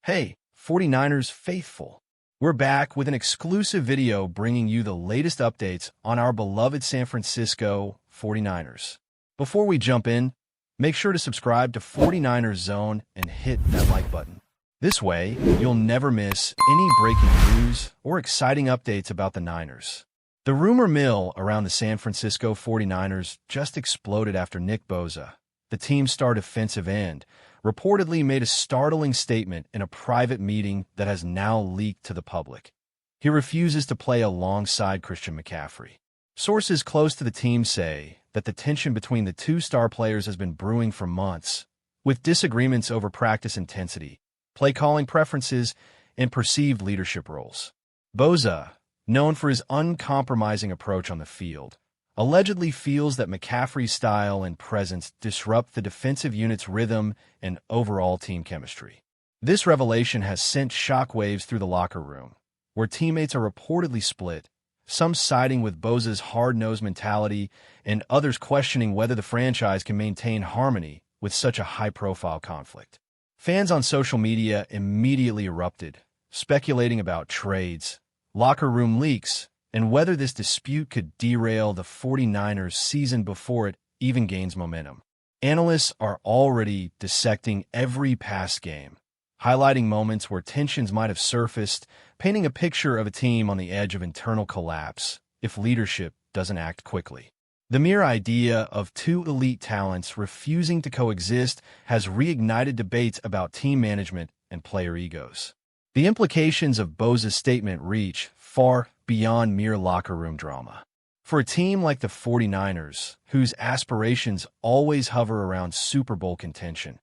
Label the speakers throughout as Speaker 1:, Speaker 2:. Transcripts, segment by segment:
Speaker 1: Hey, 49ers faithful. We're back with an exclusive video bringing you the latest updates on our beloved San Francisco 49ers. Before we jump in, make sure to subscribe to 49ers Zone and hit that like button. This way, you'll never miss any breaking news or exciting updates about the Niners. The rumor mill around the San Francisco 49ers just exploded after Nick BOSA, the team's star defensive end, reportedly made a startling statement in a private meeting that has now leaked to the public. He refuses to play alongside Christian McCaffrey. Sources close to the team say that the tension between the two star players has been brewing for months, with disagreements over practice intensity, play-calling preferences, and perceived leadership roles. BOSA, known for his uncompromising approach on the field, allegedly feels that McCaffrey's style and presence disrupt the defensive unit's rhythm and overall team chemistry. This revelation has sent shockwaves through the locker room, where teammates are reportedly split, some siding with BOSA's hard-nosed mentality and others questioning whether the franchise can maintain harmony with such a high-profile conflict. Fans on social media immediately erupted, speculating about trades, locker room leaks, and whether this dispute could derail the 49ers season before it even gains momentum. Analysts are already dissecting every past game, highlighting moments where tensions might have surfaced, painting a picture of a team on the edge of internal collapse if leadership doesn't act quickly. The mere idea of two elite talents refusing to coexist has reignited debates about team management and player egos. The implications of BOSA's statement reach far beyond mere locker room drama. For a team like the 49ers, whose aspirations always hover around Super Bowl contention,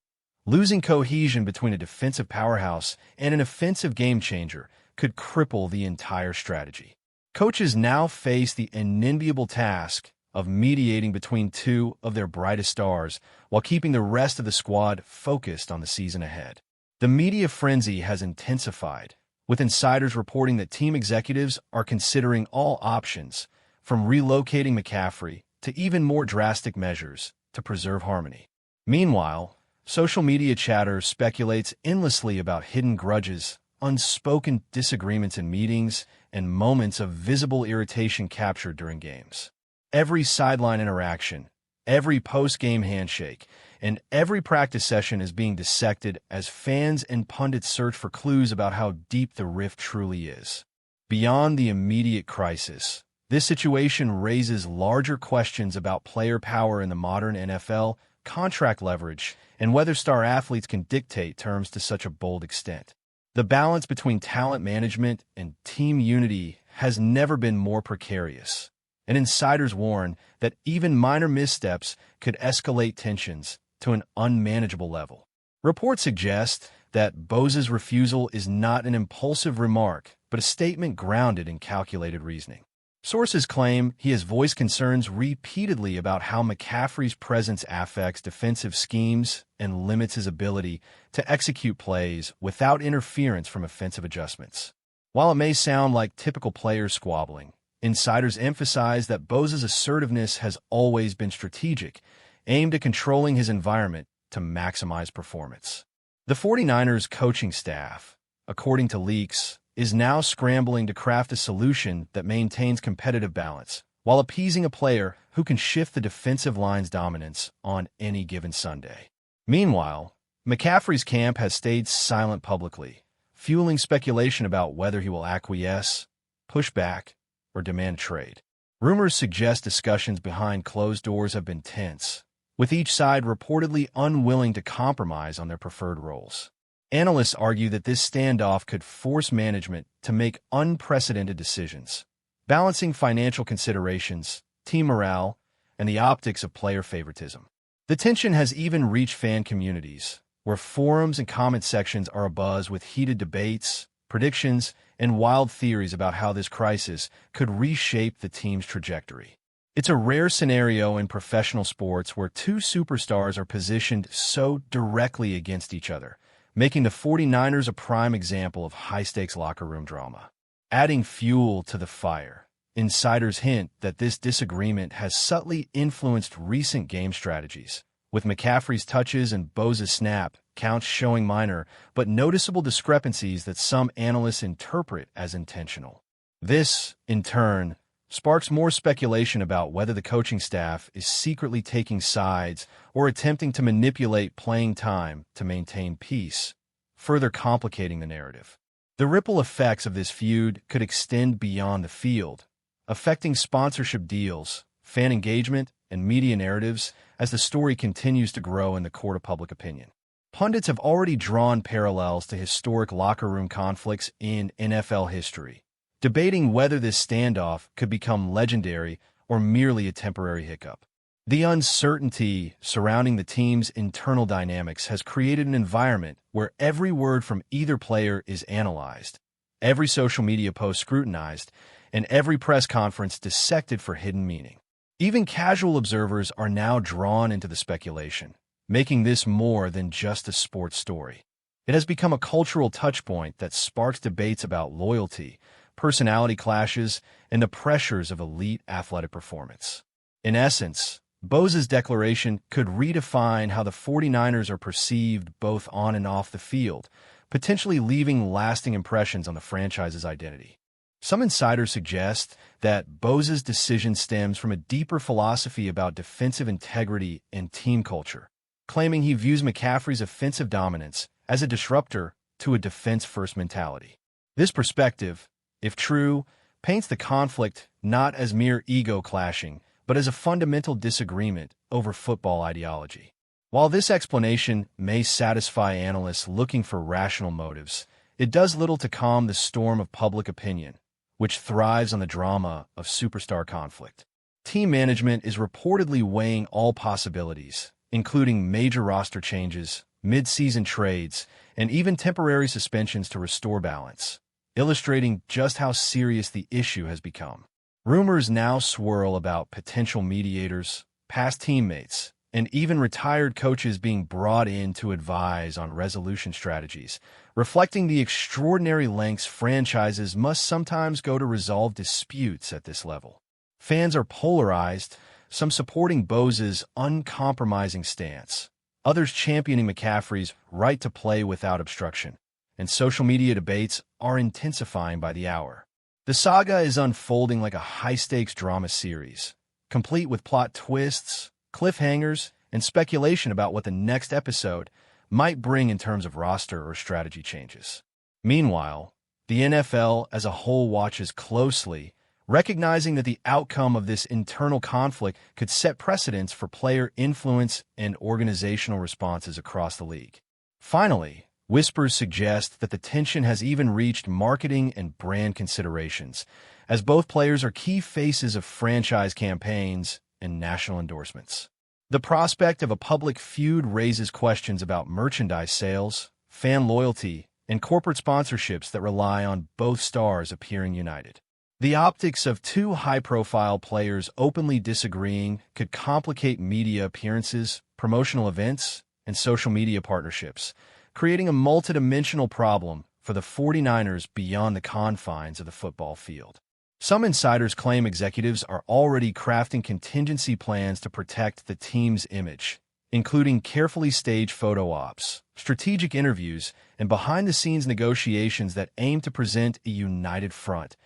Speaker 1: losing cohesion between a defensive powerhouse and an offensive game-changer could cripple the entire strategy. Coaches now face the unenviable task of mediating between two of their brightest stars while keeping the rest of the squad focused on the season ahead. The media frenzy has intensified, with insiders reporting that team executives are considering all options, from relocating McCaffrey to even more drastic measures to preserve harmony. Meanwhile, social media chatter speculates endlessly about hidden grudges, unspoken disagreements in meetings, and moments of visible irritation captured during games. Every sideline interaction, every post-game handshake, and every practice session is being dissected as fans and pundits search for clues about how deep the rift truly is. Beyond the immediate crisis, this situation raises larger questions about player power in the modern NFL, contract leverage, and whether star athletes can dictate terms to such a bold extent. The balance between talent management and team unity has never been more precarious, and insiders warn that even minor missteps could escalate tensions to an unmanageable level. Reports suggest that BOSA's refusal is not an impulsive remark, but a statement grounded in calculated reasoning. Sources claim he has voiced concerns repeatedly about how McCaffrey's presence affects defensive schemes and limits his ability to execute plays without interference from offensive adjustments. While it may sound like typical players squabbling, insiders emphasize that BOSA's assertiveness has always been strategic, aimed at controlling his environment to maximize performance. The 49ers coaching staff, according to leaks, is now scrambling to craft a solution that maintains competitive balance, while appeasing a player who can shift the defensive line's dominance on any given Sunday. Meanwhile, McCaffrey's camp has stayed silent publicly, fueling speculation about whether he will acquiesce, push back, or demand a trade. Rumors suggest discussions behind closed doors have been tense, with each side reportedly unwilling to compromise on their preferred roles. Analysts argue that this standoff could force management to make unprecedented decisions, balancing financial considerations, team morale, and the optics of player favoritism. The tension has even reached fan communities, where forums and comment sections are abuzz with heated debates, predictions, and wild theories about how this crisis could reshape the team's trajectory. It's a rare scenario in professional sports where two superstars are positioned so directly against each other, making the 49ers a prime example of high-stakes locker room drama. Adding fuel to the fire, insiders hint that this disagreement has subtly influenced recent game strategies, with McCaffrey's touches and BOSA's snap counts showing minor but noticeable discrepancies that some analysts interpret as intentional. This, in turn, sparks more speculation about whether the coaching staff is secretly taking sides or attempting to manipulate playing time to maintain peace, further complicating the narrative. The ripple effects of this feud could extend beyond the field, affecting sponsorship deals, fan engagement, and media narratives as the story continues to grow in the court of public opinion. Pundits have already drawn parallels to historic locker room conflicts in NFL history, debating whether this standoff could become legendary or merely a temporary hiccup. The uncertainty surrounding the team's internal dynamics has created an environment where every word from either player is analyzed, every social media post scrutinized, and every press conference dissected for hidden meaning. Even casual observers are now drawn into the speculation, making this more than just a sports story. It has become a cultural touchpoint that sparks debates about loyalty, personality clashes, and the pressures of elite athletic performance. In essence, BOSA's declaration could redefine how the 49ers are perceived both on and off the field, potentially leaving lasting impressions on the franchise's identity. Some insiders suggest that BOSA's decision stems from a deeper philosophy about defensive integrity and team culture, claiming he views McCaffrey's offensive dominance as a disruptor to a defense-first mentality. This perspective, if true, paints the conflict not as mere ego clashing, but as a fundamental disagreement over football ideology. While this explanation may satisfy analysts looking for rational motives, it does little to calm the storm of public opinion, which thrives on the drama of superstar conflict. Team management is reportedly weighing all possibilities, including major roster changes, mid-season trades, and even temporary suspensions to restore balance, illustrating just how serious the issue has become. Rumors now swirl about potential mediators, past teammates, and even retired coaches being brought in to advise on resolution strategies, reflecting the extraordinary lengths franchises must sometimes go to resolve disputes at this level. Fans are polarized, some supporting BOSA's uncompromising stance, others championing McCaffrey's right to play without obstruction, and social media debates are intensifying by the hour. The saga is unfolding like a high-stakes drama series, complete with plot twists, cliffhangers, and speculation about what the next episode might bring in terms of roster or strategy changes. Meanwhile, the NFL as a whole watches closely, recognizing that the outcome of this internal conflict could set precedents for player influence and organizational responses across the league. Finally, whispers suggest that the tension has even reached marketing and brand considerations, as both players are key faces of franchise campaigns and national endorsements. The prospect of a public feud raises questions about merchandise sales, fan loyalty, and corporate sponsorships that rely on both stars appearing united. The optics of two high-profile players openly disagreeing could complicate media appearances, promotional events, and social media partnerships, creating a multidimensional problem for the 49ers beyond the confines of the football field. Some insiders claim executives are already crafting contingency plans to protect the team's image, including carefully staged photo ops, strategic interviews, and behind-the-scenes negotiations that aim to present a united front,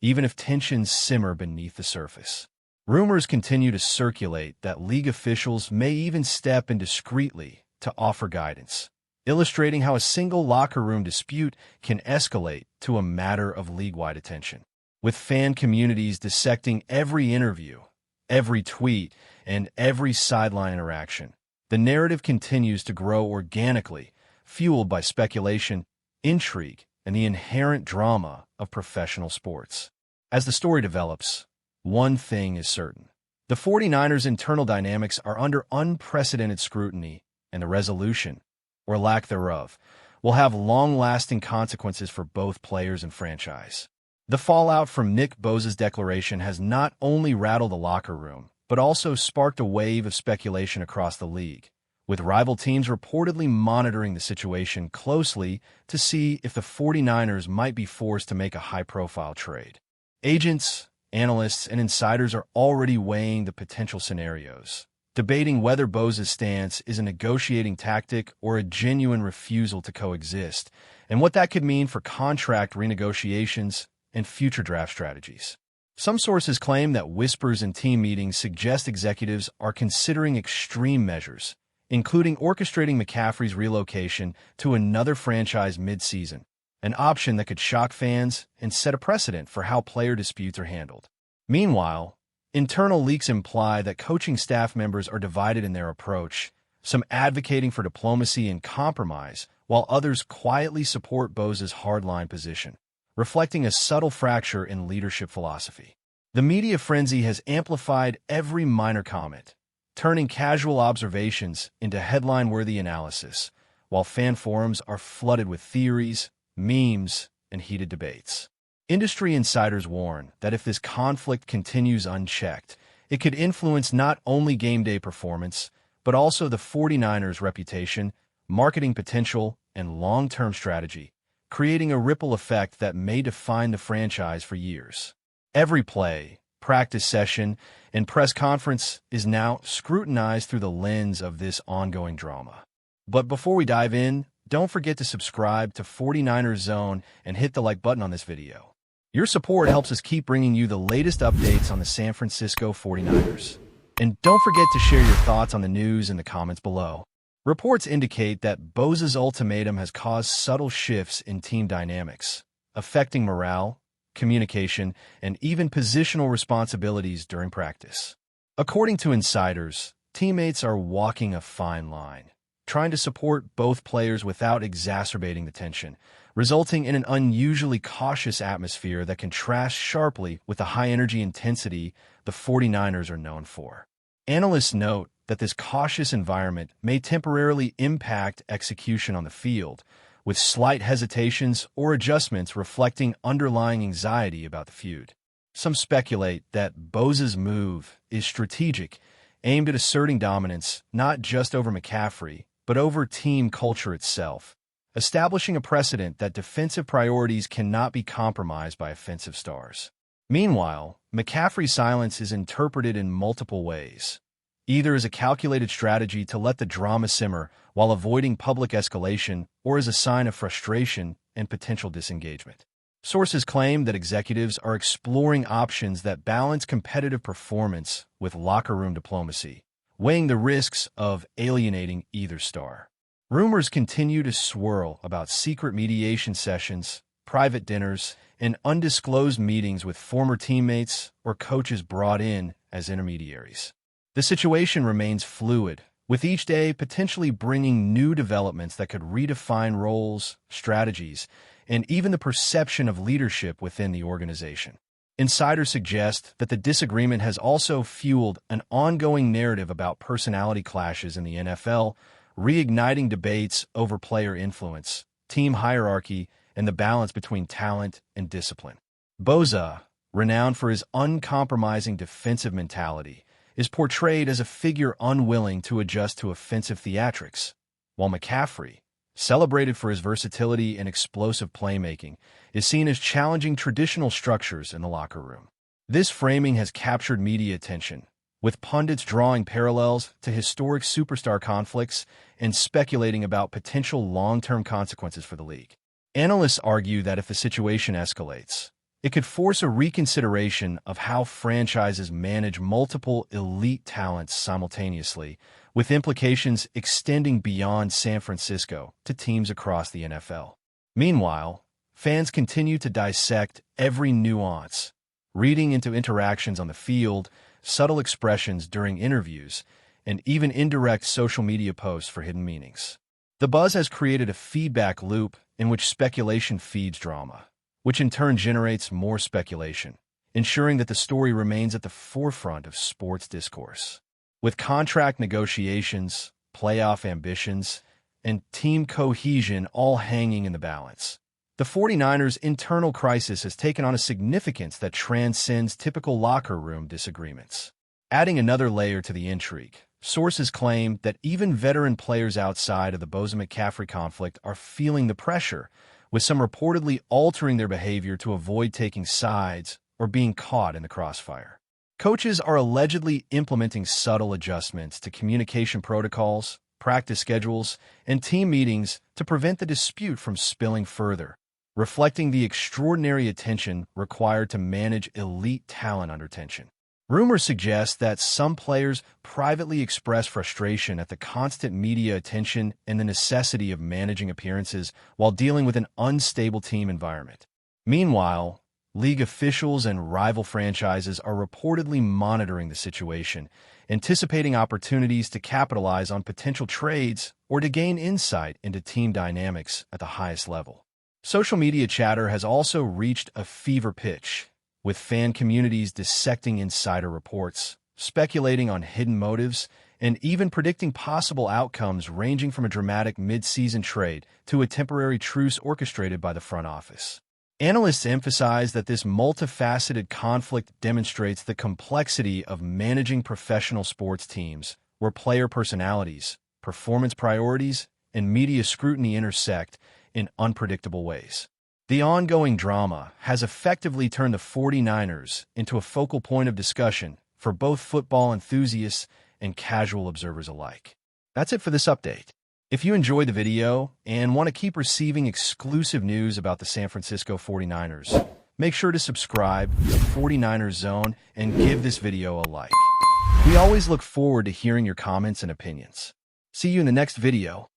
Speaker 1: even if tensions simmer beneath the surface. Rumors continue to circulate that league officials may even step in discreetly to offer guidance, illustrating how a single locker room dispute can escalate to a matter of league-wide attention. With fan communities dissecting every interview, every tweet, and every sideline interaction, the narrative continues to grow organically, fueled by speculation, intrigue, and the inherent drama of professional sports. As the story develops, one thing is certain. The 49ers' internal dynamics are under unprecedented scrutiny, and the resolution, or lack thereof, will have long-lasting consequences for both players and franchise. The fallout from Nick Bosa's declaration has not only rattled the locker room, but also sparked a wave of speculation across the league, with rival teams reportedly monitoring the situation closely to see if the 49ers might be forced to make a high-profile trade. Agents, analysts, and insiders are already weighing the potential scenarios, debating whether BOSA's stance is a negotiating tactic or a genuine refusal to coexist, and what that could mean for contract renegotiations and future draft strategies. Some sources claim that whispers in team meetings suggest executives are considering extreme measures, including orchestrating McCaffrey's relocation to another franchise mid-season, an option that could shock fans and set a precedent for how player disputes are handled. Meanwhile, internal leaks imply that coaching staff members are divided in their approach, some advocating for diplomacy and compromise, while others quietly support BOSA's hardline position, reflecting a subtle fracture in leadership philosophy. The media frenzy has amplified every minor comment, turning casual observations into headline-worthy analysis, while fan forums are flooded with theories, memes, and heated debates. Industry insiders warn that if this conflict continues unchecked, it could influence not only game day performance, but also the 49ers' reputation, marketing potential, and long-term strategy, creating a ripple effect that may define the franchise for years. Every play, practice session, and press conference is now scrutinized through the lens of this ongoing drama. But before we dive in, don't forget to subscribe to 49ers Zone and hit the like button on this video. Your support helps us keep bringing you the latest updates on the San Francisco 49ers. And don't forget to share your thoughts on the news in the comments below. Reports indicate that BOSA's ultimatum has caused subtle shifts in team dynamics, affecting morale, communication, and even positional responsibilities during practice. According to insiders, teammates are walking a fine line, trying to support both players without exacerbating the tension, resulting in an unusually cautious atmosphere that contrasts sharply with the high-energy intensity the 49ers are known for. Analysts note that this cautious environment may temporarily impact execution on the field, with slight hesitations or adjustments reflecting underlying anxiety about the feud. Some speculate that BOSA's move is strategic, aimed at asserting dominance not just over McCaffrey, but over team culture itself, establishing a precedent that defensive priorities cannot be compromised by offensive stars. Meanwhile, McCaffrey's silence is interpreted in multiple ways, either as a calculated strategy to let the drama simmer while avoiding public escalation or as a sign of frustration and potential disengagement. Sources claim that executives are exploring options that balance competitive performance with locker room diplomacy, weighing the risks of alienating either star. Rumors continue to swirl about secret mediation sessions, private dinners, and undisclosed meetings with former teammates or coaches brought in as intermediaries. The situation remains fluid, with each day potentially bringing new developments that could redefine roles, strategies, and even the perception of leadership within the organization. Insiders suggest that the disagreement has also fueled an ongoing narrative about personality clashes in the NFL, reigniting debates over player influence, team hierarchy, and the balance between talent and discipline. BOSA, renowned for his uncompromising defensive mentality, is portrayed as a figure unwilling to adjust to offensive theatrics, while McCaffrey, celebrated for his versatility and explosive playmaking, is seen as challenging traditional structures in the locker room. This framing has captured media attention, with pundits drawing parallels to historic superstar conflicts and speculating about potential long-term consequences for the league. Analysts argue that if the situation escalates, it could force a reconsideration of how franchises manage multiple elite talents simultaneously, with implications extending beyond San Francisco to teams across the NFL. Meanwhile, fans continue to dissect every nuance, reading into interactions on the field, subtle expressions during interviews, and even indirect social media posts for hidden meanings. The buzz has created a feedback loop in which speculation feeds drama, which in turn generates more speculation, ensuring that the story remains at the forefront of sports discourse. With contract negotiations, playoff ambitions, and team cohesion all hanging in the balance, the 49ers' internal crisis has taken on a significance that transcends typical locker room disagreements. Adding another layer to the intrigue, sources claim that even veteran players outside of the BOSA-McCaffrey conflict are feeling the pressure, with some reportedly altering their behavior to avoid taking sides or being caught in the crossfire. Coaches are allegedly implementing subtle adjustments to communication protocols, practice schedules, and team meetings to prevent the dispute from spilling further, reflecting the extraordinary attention required to manage elite talent under tension. Rumors suggest that some players privately express frustration at the constant media attention and the necessity of managing appearances while dealing with an unstable team environment. Meanwhile, league officials and rival franchises are reportedly monitoring the situation, anticipating opportunities to capitalize on potential trades or to gain insight into team dynamics at the highest level. Social media chatter has also reached a fever pitch, with fan communities dissecting insider reports, speculating on hidden motives, and even predicting possible outcomes ranging from a dramatic mid-season trade to a temporary truce orchestrated by the front office. Analysts emphasize that this multifaceted conflict demonstrates the complexity of managing professional sports teams, where player personalities, performance priorities, and media scrutiny intersect in unpredictable ways. The ongoing drama has effectively turned the 49ers into a focal point of discussion for both football enthusiasts and casual observers alike. That's it for this update. If you enjoyed the video and want to keep receiving exclusive news about the San Francisco 49ers, make sure to subscribe to 49ers Zone and give this video a like. We always look forward to hearing your comments and opinions. See you in the next video.